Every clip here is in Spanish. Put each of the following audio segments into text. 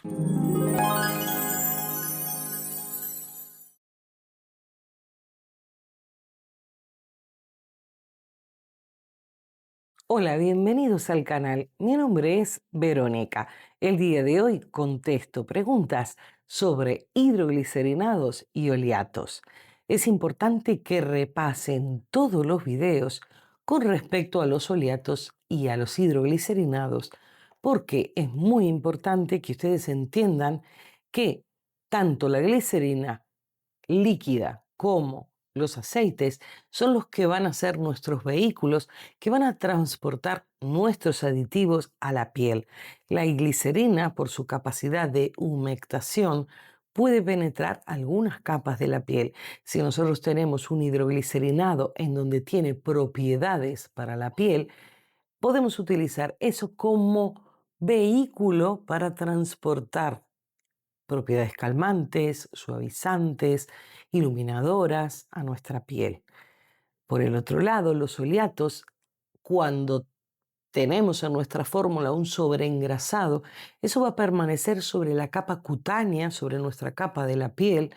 Hola, bienvenidos al canal. Mi nombre es Verónica. El día de hoy contesto preguntas sobre hidroglicerinados y oleatos. Es importante que repasen todos los videos con respecto a los oleatos y a los hidroglicerinados, porque es muy importante que ustedes entiendan que tanto la glicerina líquida como los aceites son los que van a ser nuestros vehículos que van a transportar nuestros aditivos a la piel. La glicerina, por su capacidad de humectación, puede penetrar algunas capas de la piel. Si nosotros tenemos un hidroglicerinado en donde tiene propiedades para la piel, podemos utilizar eso como vehículo para transportar propiedades calmantes, suavizantes, iluminadoras a nuestra piel. Por el otro lado, los oleatos, cuando tenemos en nuestra fórmula un sobreengrasado, eso va a permanecer sobre la capa cutánea, sobre nuestra capa de la piel,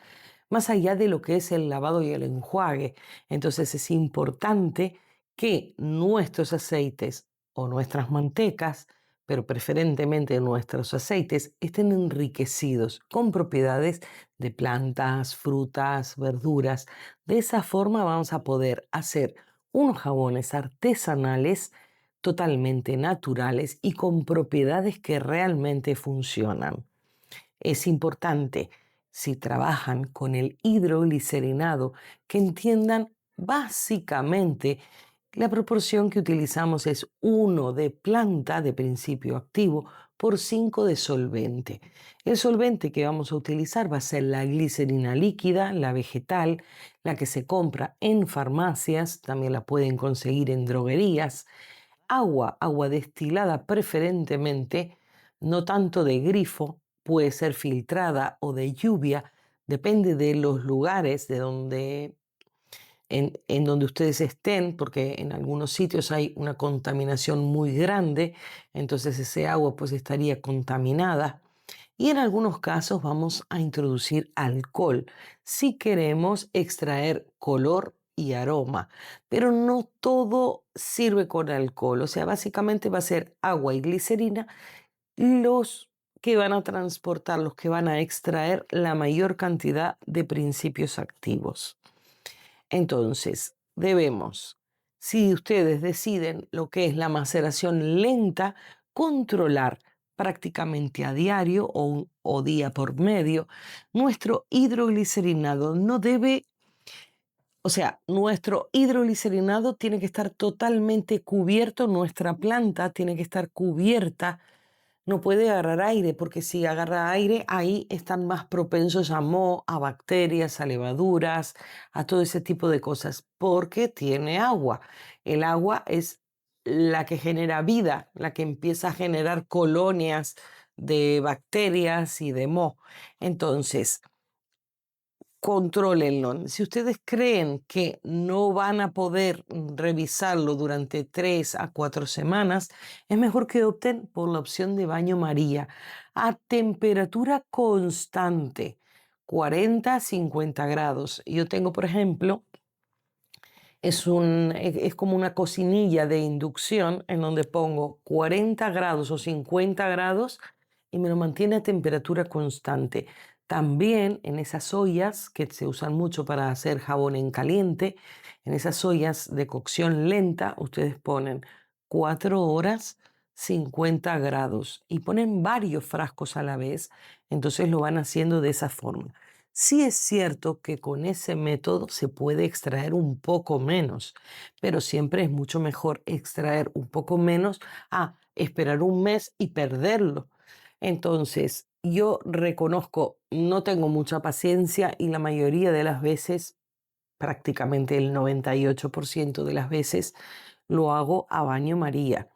más allá de lo que es el lavado y el enjuague. Entonces es importante que nuestros aceites o nuestras mantecas, pero preferentemente nuestros aceites, estén enriquecidos con propiedades de plantas, frutas, verduras. De esa forma vamos a poder hacer unos jabones artesanales totalmente naturales y con propiedades que realmente funcionan. Es importante, si trabajan con el hidroglicerinado, que entiendan básicamente la proporción que utilizamos es 1 de planta de principio activo por 5 de solvente. El solvente que vamos a utilizar va a ser la glicerina líquida, la vegetal, la que se compra en farmacias, también la pueden conseguir en droguerías. Agua destilada preferentemente, no tanto de grifo, puede ser filtrada o de lluvia, depende de los lugares de donde en donde ustedes estén, porque en algunos sitios hay una contaminación muy grande, entonces ese agua pues estaría contaminada. Y en algunos casos vamos a introducir alcohol si queremos extraer color y aroma, pero no todo sirve con alcohol, o sea, básicamente va a ser agua y glicerina los que van a transportar, los que van a extraer la mayor cantidad de principios activos. Entonces, debemos, si ustedes deciden lo que es la maceración lenta, controlar prácticamente a diario o día por medio, nuestro hidroglicerinado no debe, o sea, nuestro hidroglicerinado tiene que estar totalmente cubierto, nuestra planta tiene que estar cubierta, no puede agarrar aire, porque si agarra aire, ahí están más propensos a moho, a bacterias, a levaduras, a todo ese tipo de cosas, porque tiene agua. El agua es la que genera vida, la que empieza a generar colonias de bacterias y de moho. Entonces, contrólenlo. Si ustedes creen que no van a poder revisarlo durante 3 a 4 semanas, es mejor que opten por la opción de baño María a temperatura constante, 40 a 50 grados. Yo tengo, por ejemplo, es como una cocinilla de inducción en donde pongo 40 grados o 50 grados y me lo mantiene a temperatura constante. También en esas ollas que se usan mucho para hacer jabón en caliente, en esas ollas de cocción lenta, ustedes ponen 4 horas 50 grados y ponen varios frascos a la vez, entonces lo van haciendo de esa forma. Sí es cierto que con ese método se puede extraer un poco menos, pero siempre es mucho mejor extraer un poco menos a esperar un mes y perderlo. Entonces, yo reconozco, no tengo mucha paciencia y la mayoría de las veces, prácticamente el 98% de las veces, lo hago a baño María.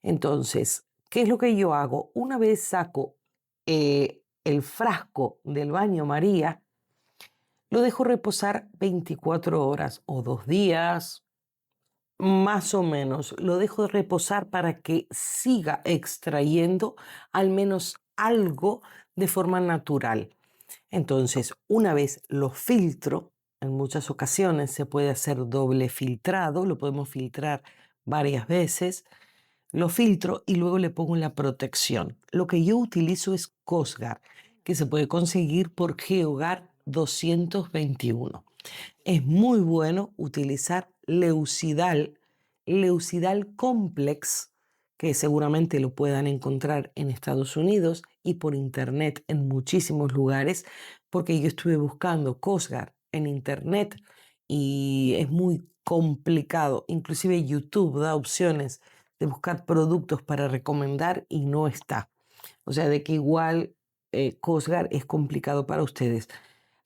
Entonces, ¿qué es lo que yo hago? Una vez saco el frasco del baño María, lo dejo reposar 24 horas o 2 días, más o menos. Lo dejo reposar para que siga extrayendo al menos algo de forma natural. Entonces, una vez lo filtro, en muchas ocasiones se puede hacer doble filtrado, lo podemos filtrar varias veces, lo filtro y luego le pongo la protección. Lo que yo utilizo es Cosgar, que se puede conseguir por GeoGar 221. Es muy bueno utilizar Leucidal Complex, que seguramente lo puedan encontrar en Estados Unidos y por internet en muchísimos lugares, porque yo estuve buscando Cosgar en internet y es muy complicado. Inclusive YouTube da opciones de buscar productos para recomendar y no está. O sea, de que igual Cosgar es complicado para ustedes.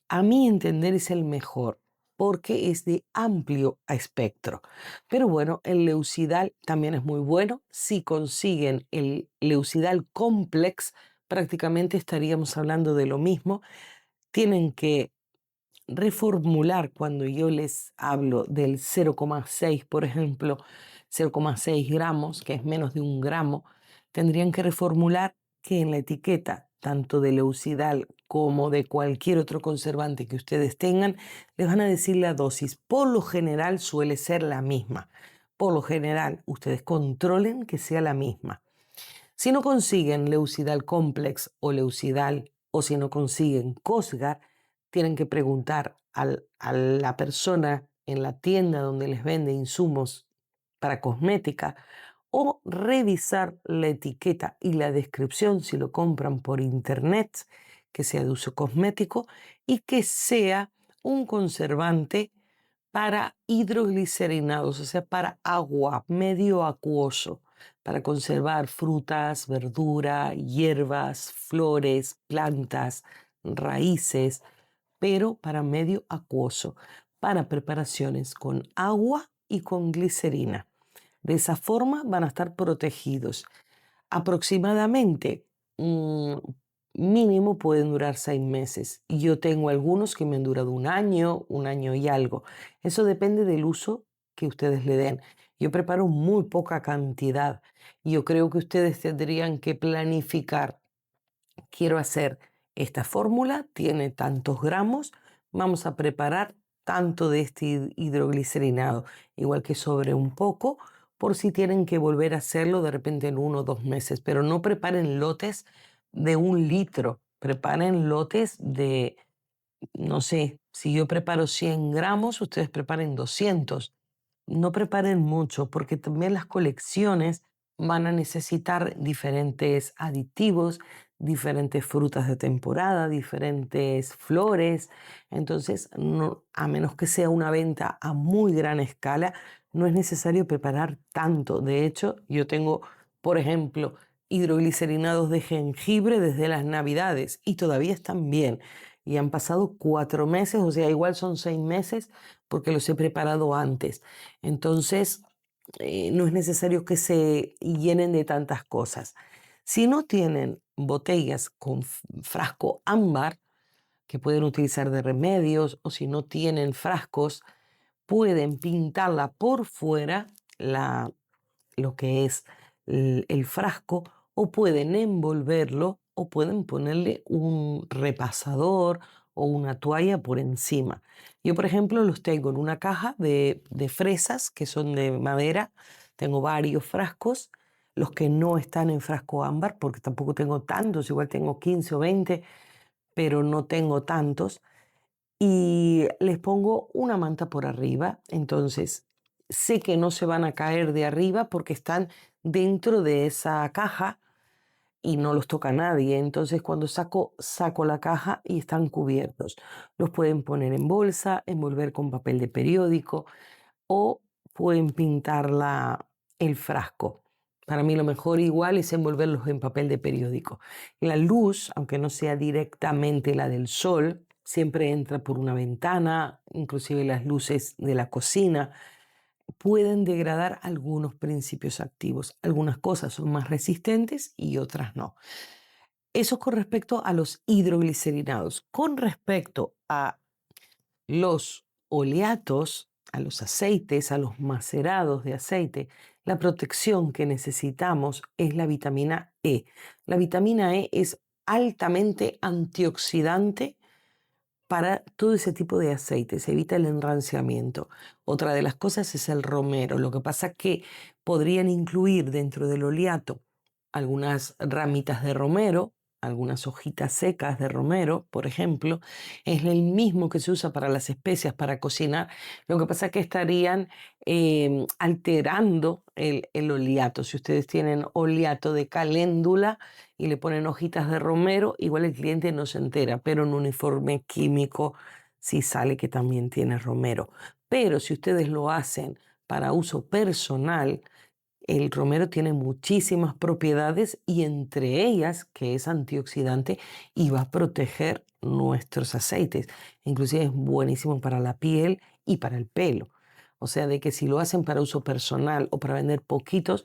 A mi entender es el mejor porque es de amplio espectro. Pero bueno, el Leucidal también es muy bueno. Si consiguen el Leucidal Complex, prácticamente estaríamos hablando de lo mismo. Tienen que reformular cuando yo les hablo del 0,6, por ejemplo, 0,6 gramos, que es menos de 1 gramo, tendrían que reformular que en la etiqueta, tanto de Leucidal como de cualquier otro conservante que ustedes tengan, les van a decir la dosis. Por lo general suele ser la misma. Por lo general, ustedes controlen que sea la misma. Si no consiguen Leucidal Complex o Leucidal, o si no consiguen Cosgar, tienen que preguntar a la persona en la tienda donde les vende insumos para cosmética o revisar la etiqueta y la descripción si lo compran por internet, que sea de uso cosmético y que sea un conservante para hidroglicerinados, o sea, para agua, medio acuoso, para conservar frutas, verdura, hierbas, flores, plantas, raíces, pero para medio acuoso, para preparaciones con agua y con glicerina. De esa forma van a estar protegidos. Aproximadamente, mínimo pueden durar 6 meses. Y yo tengo algunos que me han durado un año y algo. Eso depende del uso que ustedes le den. Yo preparo muy poca cantidad. Yo creo que ustedes tendrían que planificar. Quiero hacer esta fórmula, tiene tantos gramos, vamos a preparar tanto de este hidroglicerinado, igual que sobre un poco, por si tienen que volver a hacerlo de repente en 1 o 2 meses, pero no preparen lotes de 1 litro, preparen lotes de, no sé, si yo preparo 100 gramos, ustedes preparen 200. No preparen mucho porque también las colecciones van a necesitar diferentes aditivos, diferentes frutas de temporada, diferentes flores. Entonces, a menos que sea una venta a muy gran escala, no es necesario preparar tanto. De hecho, yo tengo, por ejemplo, hidroglicerinados de jengibre desde las Navidades y todavía están bien. Y han pasado 4 meses, o sea, igual son 6 meses porque los he preparado antes. Entonces, no es necesario que se llenen de tantas cosas. Si no tienen botellas con frasco ámbar, que pueden utilizar de remedios, o si no tienen frascos, pueden pintarla por fuera, lo que es el frasco, o pueden envolverlo, o pueden ponerle un repasador o una toalla por encima. Yo, por ejemplo, los tengo en una caja de fresas que son de madera. Tengo varios frascos, los que no están en frasco ámbar, porque tampoco tengo tantos, igual tengo 15 o 20, pero no tengo tantos. Y les pongo una manta por arriba, entonces sé que no se van a caer de arriba porque están dentro de esa caja y no los toca nadie. Entonces cuando saco la caja y están cubiertos. Los pueden poner en bolsa, envolver con papel de periódico o pueden pintar el frasco. Para mí lo mejor igual es envolverlos en papel de periódico. La luz, aunque no sea directamente la del sol, siempre entra por una ventana, inclusive las luces de la cocina, pueden degradar algunos principios activos. Algunas cosas son más resistentes y otras no. Eso con respecto a los hidroglicerinados. Con respecto a los oleatos, a los aceites, a los macerados de aceite, la protección que necesitamos es la vitamina E. La vitamina E es altamente antioxidante para todo ese tipo de aceites, evita el enranciamiento. Otra de las cosas es el romero. Lo que pasa es que podrían incluir dentro del oleato algunas ramitas de romero, algunas hojitas secas de romero, por ejemplo. Es el mismo que se usa para las especias para cocinar. Lo que pasa es que estarían alterando el oleato. Si ustedes tienen oleato de caléndula y le ponen hojitas de romero, igual el cliente no se entera, pero en un informe químico sí sale que también tiene romero. Pero si ustedes lo hacen para uso personal, el romero tiene muchísimas propiedades y entre ellas que es antioxidante y va a proteger nuestros aceites. Inclusive es buenísimo para la piel y para el pelo. O sea, de que si lo hacen para uso personal o para vender poquitos,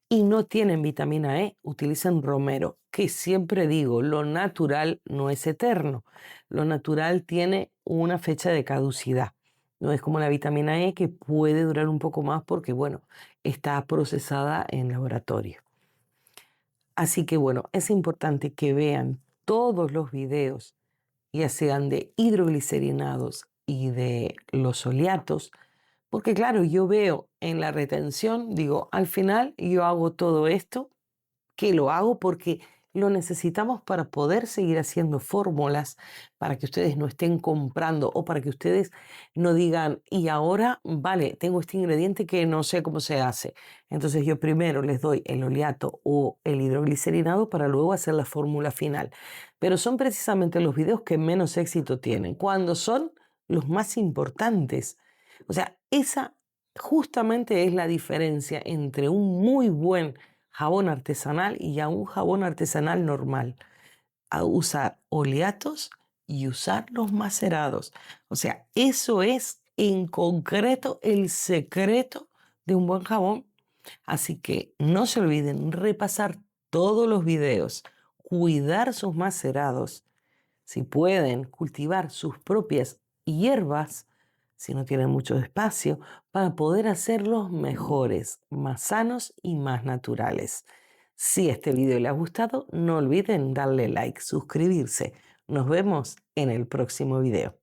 y no tienen vitamina E, utilicen romero, que siempre digo, lo natural no es eterno. Lo natural tiene una fecha de caducidad. No es como la vitamina E que puede durar un poco más porque, bueno, está procesada en laboratorio. Así que, bueno, es importante que vean todos los videos, ya sean de hidroglicerinados y de los oleatos, porque claro, yo veo en la retención, digo, al final yo hago todo esto, que lo hago porque lo necesitamos para poder seguir haciendo fórmulas, para que ustedes no estén comprando o para que ustedes no digan, y ahora, vale, tengo este ingrediente que no sé cómo se hace. Entonces yo primero les doy el oleato o el hidroglicerinado para luego hacer la fórmula final. Pero son precisamente los videos que menos éxito tienen, cuando son los más importantes. O sea, esa justamente es la diferencia entre un muy buen jabón artesanal y a un jabón artesanal normal. A usar oleatos y usar los macerados. O sea, eso es en concreto el secreto de un buen jabón. Así que no se olviden repasar todos los videos, cuidar sus macerados, si pueden cultivar sus propias hierbas, si no tienen mucho espacio, para poder hacerlos mejores, más sanos y más naturales. Si este video les ha gustado, no olviden darle like, suscribirse. Nos vemos en el próximo video.